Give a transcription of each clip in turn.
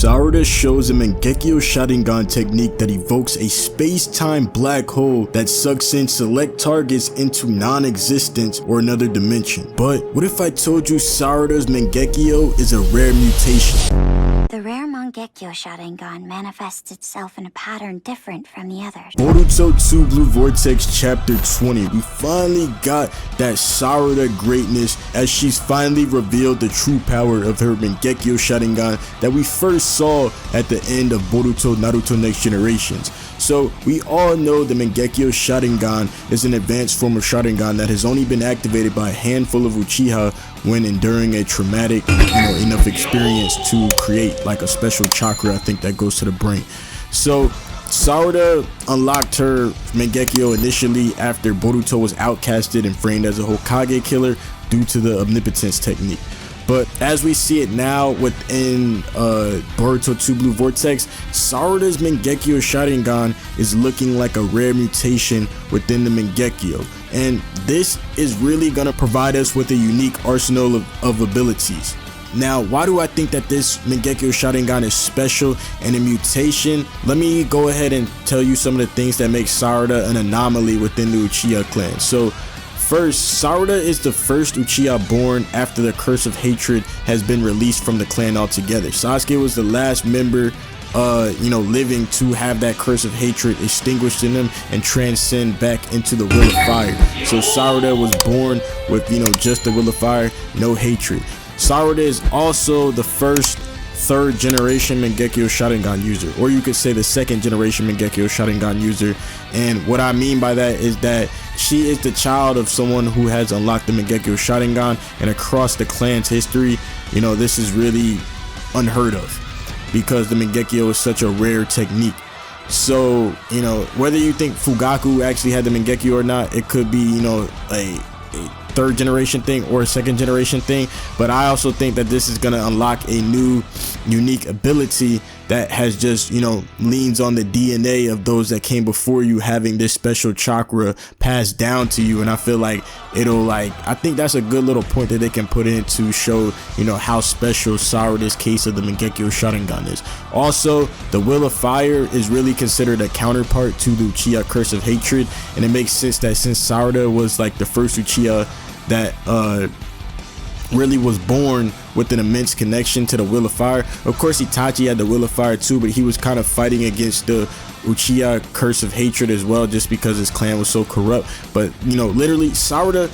Sarada shows a Mangekyo Sharingan technique that evokes a space-time black hole that sucks in select targets into non-existence or another dimension. But what if I told you Sarada's Mangekyo is a rare mutation? The rare Mangekyo Sharingan manifests itself in a pattern different from the others. Boruto 2 Blue Vortex Chapter 20. We finally got that Sarada greatness as she's finally revealed the true power of her Mangekyo Sharingan that we first saw at the end of Boruto Naruto Next Generations. So we all know the Mangekyo Sharingan is an advanced form of Sharingan that has only been activated by a handful of Uchiha when enduring a traumatic, enough experience to create like a special chakra, I think, that goes to the brain. So Sarada unlocked her Mangekyo initially after Boruto was outcasted and framed as a Hokage killer due to the omnipotence technique. But as we see it now within Boruto 2 Blue Vortex, Sarada's Mangekyo Sharingan is looking like a rare mutation within the Mangekyo. And this is really going to provide us with a unique arsenal of abilities. Now, why do I think that this Mangekyo Sharingan is special and a mutation? Let me go ahead and tell you some of the things that make Sarada an anomaly within the Uchiha clan. So first, Sarada is the first Uchiha born after the curse of hatred has been released from the clan altogether. Sasuke was the last member living to have that curse of hatred extinguished in him and transcend back into the will of fire. So Sarada was born with just the will of fire, no hatred. Sarada is also the first third generation Mangekyo Sharingan user, or you could say the second generation Mangekyo Sharingan user. And what I mean by that is that she is the child of someone who has unlocked the Mangekyo Sharingan, and across the clan's history, this is really unheard of because the Mangekyo is such a rare technique. So, whether you think Fugaku actually had the Mangekyo or not, it could be, a third generation thing or a second generation thing, but I also think that this is going to unlock a new unique ability that has just leans on the DNA of those that came before you, having this special chakra passed down to you. And I feel like I think that's a good little point that they can put in to show how special Sarada's case of the Mangekyo Sharingan is. Also, the will of fire is really considered a counterpart to the Uchiha curse of hatred, and it makes sense that since Sarada was like the first Uchiha that really was born with an immense connection to the will of fire. Of course, Itachi had the will of fire too, but he was kind of fighting against the Uchiha curse of hatred as well, just because his clan was so corrupt. But literally Sarada,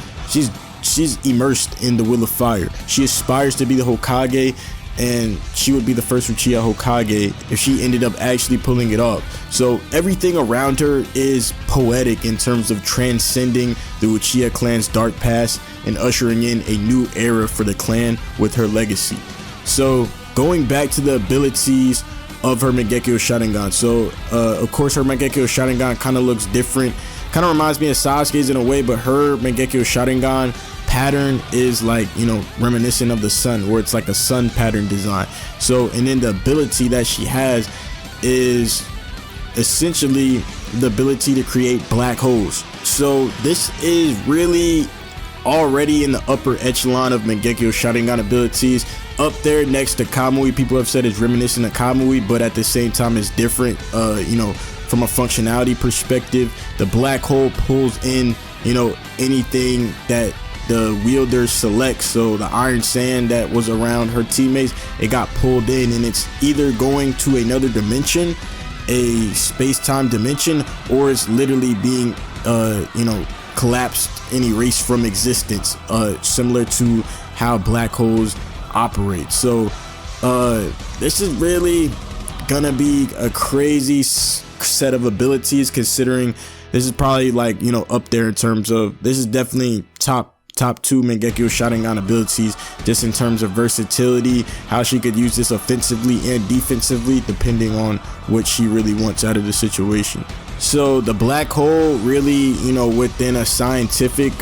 she's immersed in the will of fire. She aspires to be the Hokage, and she would be the first Uchiha Hokage if she ended up actually pulling it off. So everything around her is poetic in terms of transcending the Uchiha clan's dark past and ushering in a new era for the clan with her legacy. So going back to the abilities of her Mangekyo Sharingan. So of course her Mangekyo Sharingan kind of looks different. Kind of reminds me of Sasuke's in a way, but her Mangekyo Sharingan pattern is like reminiscent of the sun, where it's like a sun pattern design. So, and then the ability that she has is essentially the ability to create black holes. So this is really already in the upper echelon of Mangekyo Sharingan abilities, up there next to Kamui. People have said it's reminiscent of Kamui, but at the same time it's different. From a functionality perspective, the black hole pulls in anything that the wielder selects. So the iron sand that was around her teammates, it got pulled in, and it's either going to another dimension, a space-time dimension, or it's literally being collapsed and erased from existence, similar to how black holes operate. So this is really gonna be a crazy set of abilities, considering this is probably like up there in terms of, this is definitely top two Mangekyo Sharingan abilities, just in terms of versatility, how she could use this offensively and defensively depending on what she really wants out of the situation. So the black hole really, within a scientific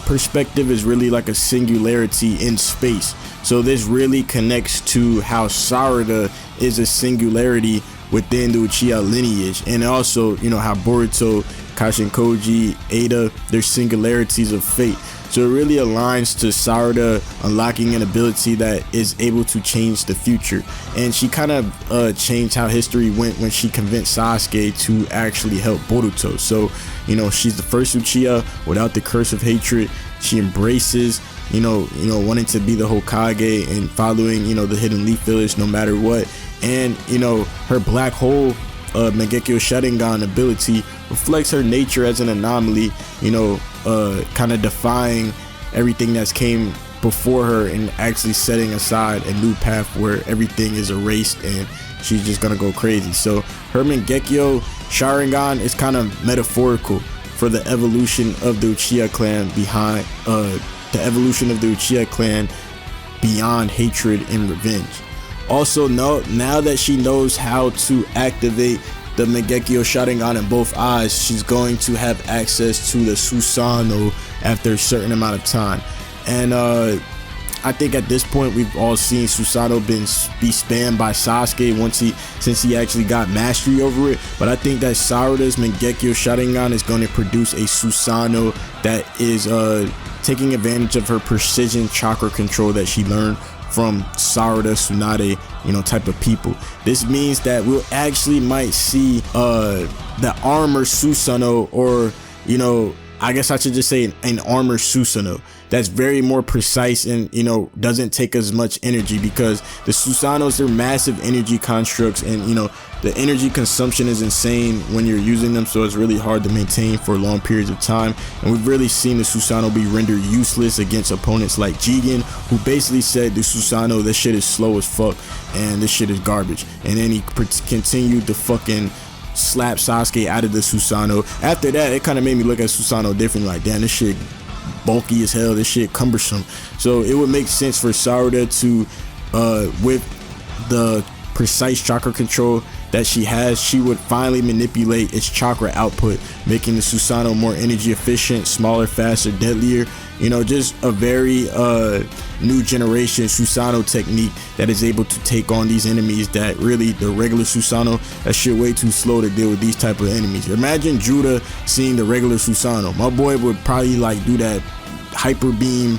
perspective, is really like a singularity in space. So this really connects to how Sarada is a singularity within the Uchiha lineage, and also how Boruto, Kashin Koji, Ada, they're singularities of fate. So it really aligns to Sarada unlocking an ability that is able to change the future. And she kind of changed how history went when she convinced Sasuke to actually help Boruto. So, you know, she's the first Uchiha without the curse of hatred. She embraces, you know, wanting to be the Hokage and following, you know, the Hidden Leaf Village no matter what. And, you know, her black hole Mangekyo Sharingan ability reflects her nature as an anomaly, you know, kind of defying everything that's came before her and actually setting aside a new path where everything is erased and she's just gonna go crazy. So her Mangekyo Sharingan is kind of metaphorical for the evolution of the Uchiha clan beyond hatred and revenge. Also, now that she knows how to activate the Mangekyo Sharingan in both eyes, she's going to have access to the Susanoo after a certain amount of time. And I think at this point we've all seen Susanoo be spammed by Sasuke since he actually got mastery over it. But I think that Sarada's Mangekyo Sharingan is going to produce a Susanoo that is taking advantage of her precision chakra control that she learned from Sarada, Tsunade, you know, type of people. This means that we'll actually might see the armor Susanoo, or, you know, I guess I should just say an armor Susanoo that's very more precise and, you know, doesn't take as much energy, because the Susanoos are massive energy constructs, and, you know, the energy consumption is insane when you're using them, so it's really hard to maintain for long periods of time. And we've really seen the Susanoo be rendered useless against opponents like Jigen, who basically said the Susanoo, this shit is slow as fuck and this shit is garbage, and then he continued to fucking slap Sasuke out of the Susanoo. After that, it kind of made me look at Susanoo differently, like, damn, this shit bulky as hell, this shit cumbersome. So it would make sense for Sarada to with the precise chakra control that she has, she would finally manipulate its chakra output, making the Susanoo more energy efficient, smaller, faster, deadlier. You know, just a very new generation Susanoo technique that is able to take on these enemies that really the regular Susanoo, that shit way too slow to deal with these type of enemies. Imagine Judah seeing the regular Susanoo. My boy would probably like do that hyper beam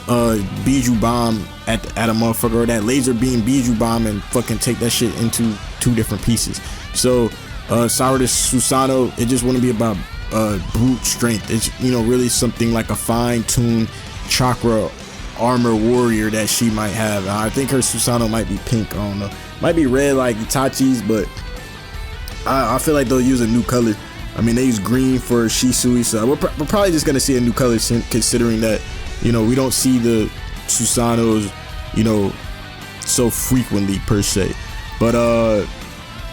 Biju bomb at a motherfucker, or that laser beam Biju bomb, and fucking take that shit into 2 different pieces. So Sarada's Susanoo, it just wouldn't be about brute strength. It's, you know, really something like a fine-tuned chakra armor warrior that she might have. I think her Susanoo might be pink, I don't know, might be red like Itachi's, but I feel like they'll use a new color. I mean, they use green for Shisui, so we're probably just gonna see a new color, considering that, you know, we don't see the Susanoos, you know, so frequently per se. But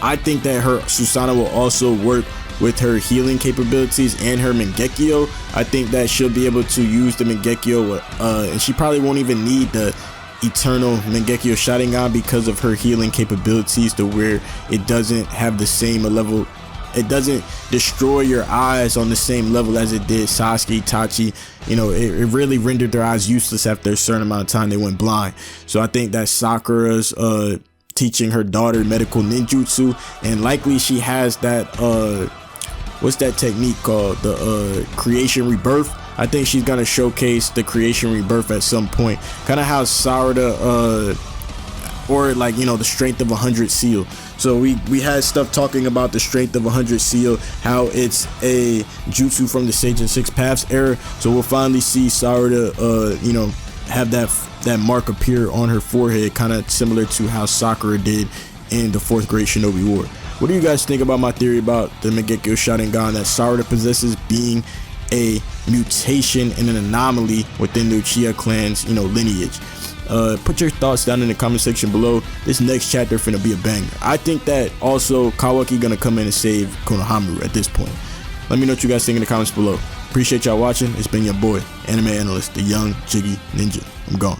I think that her Susanoo will also work with her healing capabilities and her Mangekyo. I think that she'll be able to use the Mangekyo, and she probably won't even need the eternal Mangekyo Sharingan because of her healing capabilities, to where it doesn't have the same level, it doesn't destroy your eyes on the same level as it did Sasuke, Itachi. You know, it really rendered their eyes useless after a certain amount of time. They went blind. So I think that Sakura's teaching her daughter medical ninjutsu, and likely she has that what's that technique called, the creation rebirth. I think she's gonna showcase the creation rebirth at some point, kind of how Sarada or like, you know, the strength of 100 seal. So we had stuff talking about the strength of 100 seal, how it's a jutsu from the Sage and Six Paths era. So we'll finally see Sarada you know, have that mark appear on her forehead, kind of similar to how Sakura did in the 4th grade Shinobi War. What do you guys think about my theory about the Mangekyo Sharingan that Sarada possesses being a mutation and an anomaly within the Uchiha clan's, you know, lineage? Put your thoughts down in the comment section below. This next chapter finna be a banger. I think that also Kawaki gonna come in and save Konohamaru at this point. Let me know what you guys think in the comments below. Appreciate y'all watching. It's been your boy, anime analyst, the young Jiggy Ninja. I'm gone.